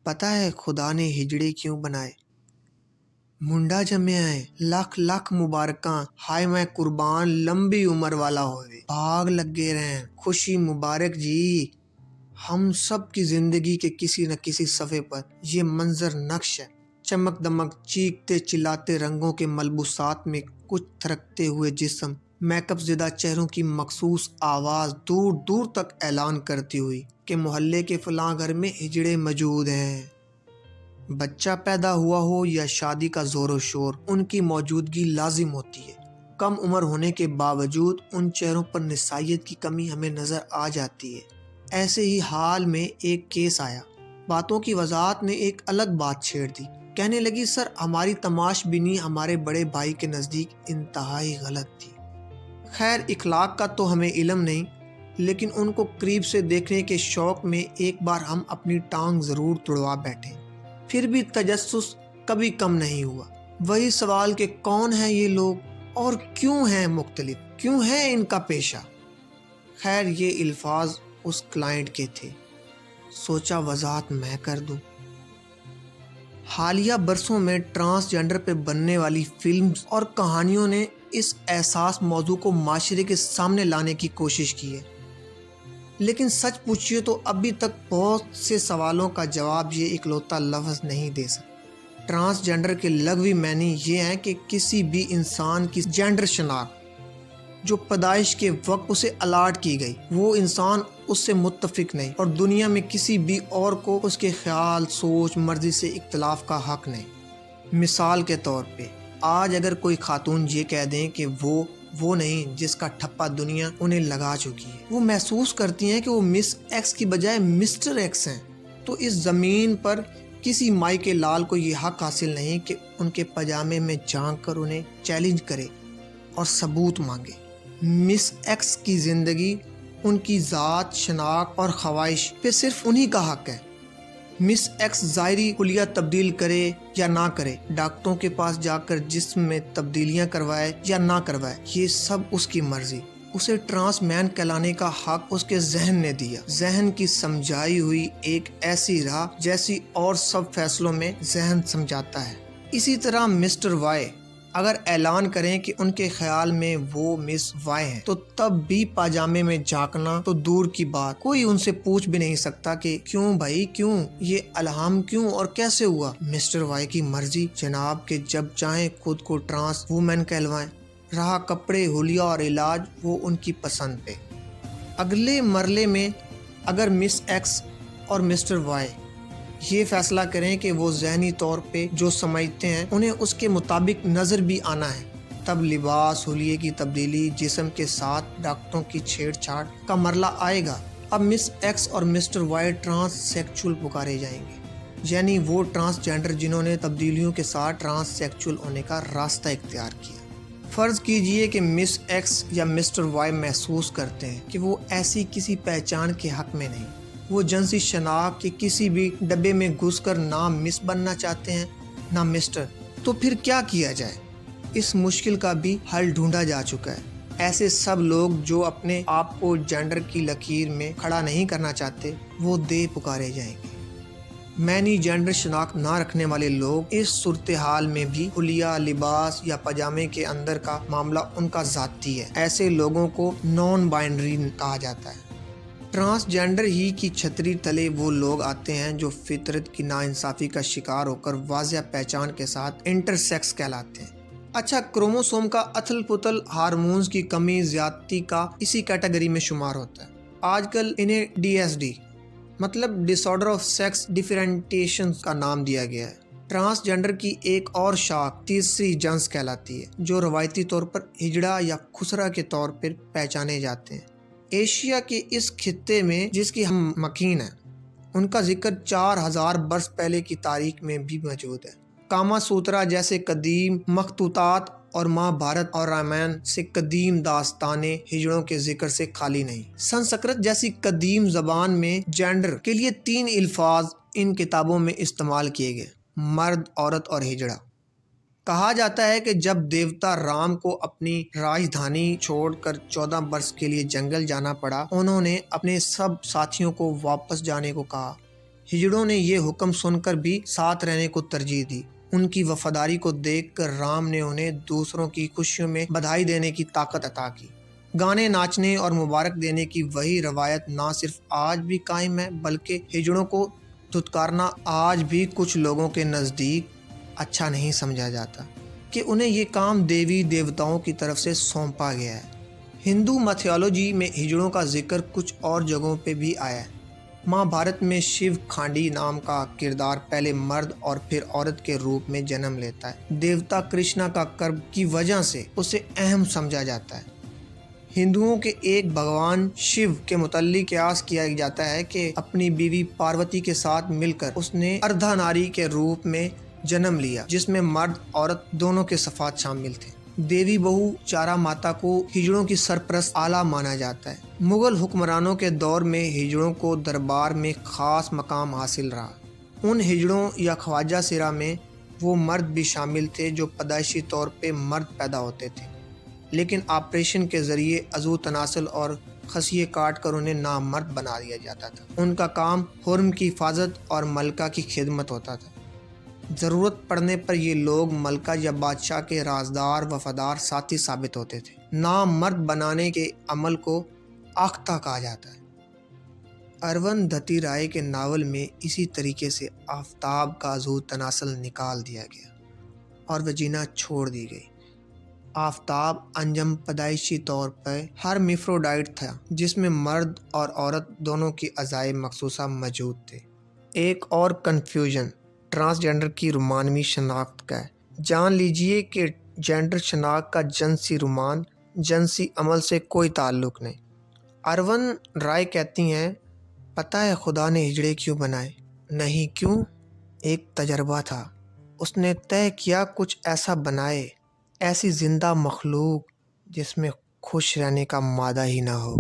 پتہ ہے خدا نے ہجڑے کیوں بنائے؟ منڈا جمے آئے لاکھ لاکھ مبارکاں، ہائے میں قربان لمبی عمر والا ہوئے، بھاگ لگے رہیں خوشی مبارک جی۔ ہم سب کی زندگی کے کسی نہ کسی صفحے پر یہ منظر نقش ہے، چمک دمک، چیختے چلاتے رنگوں کے ملبوسات میں کچھ تھرکتے ہوئے جسم، میک اپ زدہ چہروں کی مخصوص آواز دور دور تک اعلان کرتی ہوئی کہ محلے کے فلاں گھر میں ہجڑے موجود ہیں۔ بچہ پیدا ہوا ہو یا شادی کا زور و شور، ان کی موجودگی لازم ہوتی ہے۔ کم عمر ہونے کے باوجود ان چہروں پر نسائیت کی کمی ہمیں نظر آ جاتی ہے۔ ایسے ہی حال میں ایک کیس آیا، باتوں کی وضاحت نے ایک الگ بات چھیڑ دی۔ کہنے لگی سر ہماری تماش بینی ہمارے بڑے بھائی کے نزدیک انتہائی غلط تھی۔ خیر اخلاق کا تو ہمیں علم نہیں، لیکن ان کو قریب سے دیکھنے کے شوق میں ایک بار ہم اپنی ٹانگ ضرور تڑوا بیٹھے۔ پھر بھی تجسس کبھی کم نہیں ہوا۔ وہی سوال کہ کون ہیں یہ لوگ اور کیوں ہیں مختلف، کیوں ہے ان کا پیشہ؟ خیر یہ الفاظ اس کلائنٹ کے تھے، سوچا وضاحت میں کر دوں۔ حالیہ برسوں میں ٹرانسجینڈر پہ بننے والی فلمز اور کہانیوں نے اس احساس موضوع کو معاشرے کے سامنے لانے کی کوشش کی ہے، لیکن سچ پوچھئے تو ابھی تک بہت سے سوالوں کا جواب یہ اکلوتا لفظ نہیں دے سکتا۔ ٹرانسجینڈر کے لغوی معنی یہ ہیں کہ کسی بھی انسان کی جینڈر شناخت جو پیدائش کے وقت اسے الاٹ کی گئی، وہ انسان اس سے متفق نہیں اور دنیا میں کسی بھی اور کو اس کے خیال، سوچ، مرضی سے اختلاف کا حق نہیں۔ مثال کے طور پہ آج اگر کوئی خاتون یہ کہہ دیں کہ وہ نہیں جس کا ٹھپا دنیا انہیں لگا چکی ہے، وہ محسوس کرتی ہیں کہ وہ مس ایکس کی بجائے مسٹر ایکس ہیں، تو اس زمین پر کسی مائی کے لال کو یہ حق حاصل نہیں کہ ان کے پاجامے میں جھانک کر انہیں چیلنج کرے اور ثبوت مانگے۔ مس ایکس کی زندگی، ان کی ذات، شناخت اور خواہش پہ صرف انہی کا حق ہے۔ مس ایکس ظاہری خلیہ تبدیل کرے یا نہ کرے، ڈاکٹروں کے پاس جا کر جسم میں تبدیلیاں کروائے یا نہ کروائے، یہ سب اس کی مرضی۔ اسے ٹرانس مین کہلانے کا حق اس کے ذہن نے دیا، ذہن کی سمجھائی ہوئی ایک ایسی راہ جیسی اور سب فیصلوں میں ذہن سمجھاتا ہے۔ اسی طرح مسٹر وائی اگر اعلان کریں کہ ان کے خیال میں وہ مس وائی ہیں، تو تب بھی پاجامے میں جھانکنا تو دور کی بات، کوئی ان سے پوچھ بھی نہیں سکتا کہ کیوں بھائی کیوں، یہ الہام کیوں اور کیسے ہوا۔ مسٹر وائی کی مرضی جناب کہ جب چاہیں خود کو ٹرانس وومن کہلوائیں، رہا کپڑے، حلیہ اور علاج وہ ان کی پسند پہ۔ اگلے مرحلے میں اگر مس ایکس اور مسٹر وائی یہ فیصلہ کریں کہ وہ ذہنی طور پہ جو سمجھتے ہیں انہیں اس کے مطابق نظر بھی آنا ہے، تب لباس، حلیے کی تبدیلی، جسم کے ساتھ ڈاکٹروں کی چھیڑ چھاڑ کا مرحلہ آئے گا۔ اب مس ایکس اور مسٹر وائی ٹرانس سیکچول پکارے جائیں گے، یعنی وہ ٹرانسجینڈر جنہوں نے تبدیلیوں کے ساتھ ٹرانس سیکچول ہونے کا راستہ اختیار کیا۔ فرض کیجئے کہ مس ایکس یا مسٹر وائی محسوس کرتے ہیں کہ وہ ایسی کسی پہچان کے حق میں نہیں، وہ جنسی شناخت کے کسی بھی ڈبے میں گھس کر نہ مس بننا چاہتے ہیں نہ مسٹر، تو پھر کیا کیا جائے؟ اس مشکل کا بھی حل ڈھونڈا جا چکا ہے۔ ایسے سب لوگ جو اپنے آپ کو جینڈر کی لکیر میں کھڑا نہیں کرنا چاہتے، وہ دے پکارے جائیں گے۔ معنی جینڈر شناخت نہ رکھنے والے لوگ اس صورتحال میں بھی حلیہ، لباس یا پاجامے کے اندر کا معاملہ ان کا ذاتی ہے، ایسے لوگوں کو نان بائنری کہا جاتا ہے۔ ٹرانسجینڈر ہی کی چھتری تلے وہ لوگ آتے ہیں جو فطرت کی ناانصافی کا شکار ہو کر واضح پہچان کے ساتھ انٹرسیکس کہلاتے ہیں۔ اچھا، کروموسوم کا اتھل پتھل، ہارمونز کی کمی زیادتی کا اسی کیٹیگری میں شمار ہوتا ہے۔ آج کل انہیں DSD مطلب ڈس آرڈر آف سیکس ڈیفرینٹیشن کا نام دیا گیا ہے۔ ٹرانسجینڈر کی ایک اور شاخ تیسری جنس کہلاتی ہے، جو روایتی طور پر ہجڑا یا خسرہ کے طور پر پہچانے جاتے ہیں۔ ایشیا کے اس خطے میں جس کی ہم مکین ہیں، ان کا ذکر 4000 برس پہلے کی تاریخ میں بھی موجود ہے۔ کاما سوترا جیسے قدیم مخطوطات اور مہابھارت اور رامائن سے قدیم داستانیں ہجڑوں کے ذکر سے خالی نہیں۔ سنسکرت جیسی قدیم زبان میں جینڈر کے لیے 3 الفاظ ان کتابوں میں استعمال کیے گئے: مرد، عورت اور ہجڑا۔ کہا جاتا ہے کہ جب دیوتا رام کو اپنی راجدھانی چھوڑ کر 14 برس کے لیے جنگل جانا پڑا، انہوں نے اپنے سب ساتھیوں کو واپس جانے کو کہا۔ ہجڑوں نے یہ حکم سن کر بھی ساتھ رہنے کو ترجیح دی۔ ان کی وفاداری کو دیکھ کر رام نے انہیں دوسروں کی خوشیوں میں بدھائی دینے کی طاقت عطا کی۔ گانے، ناچنے اور مبارک دینے کی وہی روایت نہ صرف آج بھی قائم ہے بلکہ ہجڑوں کو دھتکارنا آج بھی کچھ لوگوں کے نزدیک اچھا نہیں سمجھا جاتا کہ انہیں یہ کام دیوی دیوتاؤں کی طرف سے سونپا گیا ہے۔ ہندو میتھولوجی میں ہجڑوں کا ذکر کچھ اور جگہوں پہ بھی آیا ہے۔ مہا بھارت میں شیو کھانڈی نام کا کردار پہلے مرد اور پھر عورت کے روپ میں جنم لیتا ہے۔ دیوتا کرشنا کا کرب کی وجہ سے اسے اہم سمجھا جاتا ہے۔ ہندوؤں کے ایک بھگوان شیو کے متعلق قیاس کیا جاتا ہے کہ اپنی بیوی پاروتی کے ساتھ مل کر اس نے اردھا ناری کے روپ میں جنم لیا، جس میں مرد عورت دونوں کے صفات شامل تھے۔ دیوی بہو چارا ماتا کو ہجڑوں کی سرپرست آلہ مانا جاتا ہے۔ مغل حکمرانوں کے دور میں ہجڑوں کو دربار میں خاص مقام حاصل رہا۔ ان ہجڑوں یا خواجہ سرا میں وہ مرد بھی شامل تھے جو پیدائشی طور پہ مرد پیدا ہوتے تھے، لیکن آپریشن کے ذریعے عضو تناسل اور خصیے کاٹ کر انہیں نامرد بنا دیا جاتا تھا۔ ان کا کام حرم کی حفاظت اور ملکہ کی خدمت ہوتا تھا۔ ضرورت پڑنے پر یہ لوگ ملکہ یا بادشاہ کے رازدار وفادار ساتھی ثابت ہوتے تھے۔ نامرد بنانے کے عمل کو آختہ کہا جاتا ہے۔ اروندھتی رائے کے ناول میں اسی طریقے سے آفتاب کا عضو تناسل نکال دیا گیا اور وجینا چھوڑ دی گئی۔ آفتاب انجم پیدائشی طور پر ہرمیفروڈائٹ تھا، جس میں مرد اور عورت دونوں کی اعضائے مخصوصہ موجود تھے۔ ایک اور کنفیوژن ٹرانسجینڈر کی رومانوی شناخت کا ہے۔ جان لیجئے کہ جینڈر شناخت کا جنسی رومان جنسی عمل سے کوئی تعلق نہیں۔ اروند رائے کہتی ہیں، پتہ ہے خدا نے ہجڑے کیوں بنائے؟ نہیں کیوں؟ ایک تجربہ تھا، اس نے طے کیا کچھ ایسا بنائے، ایسی زندہ مخلوق جس میں خوش رہنے کا مادہ ہی نہ ہو۔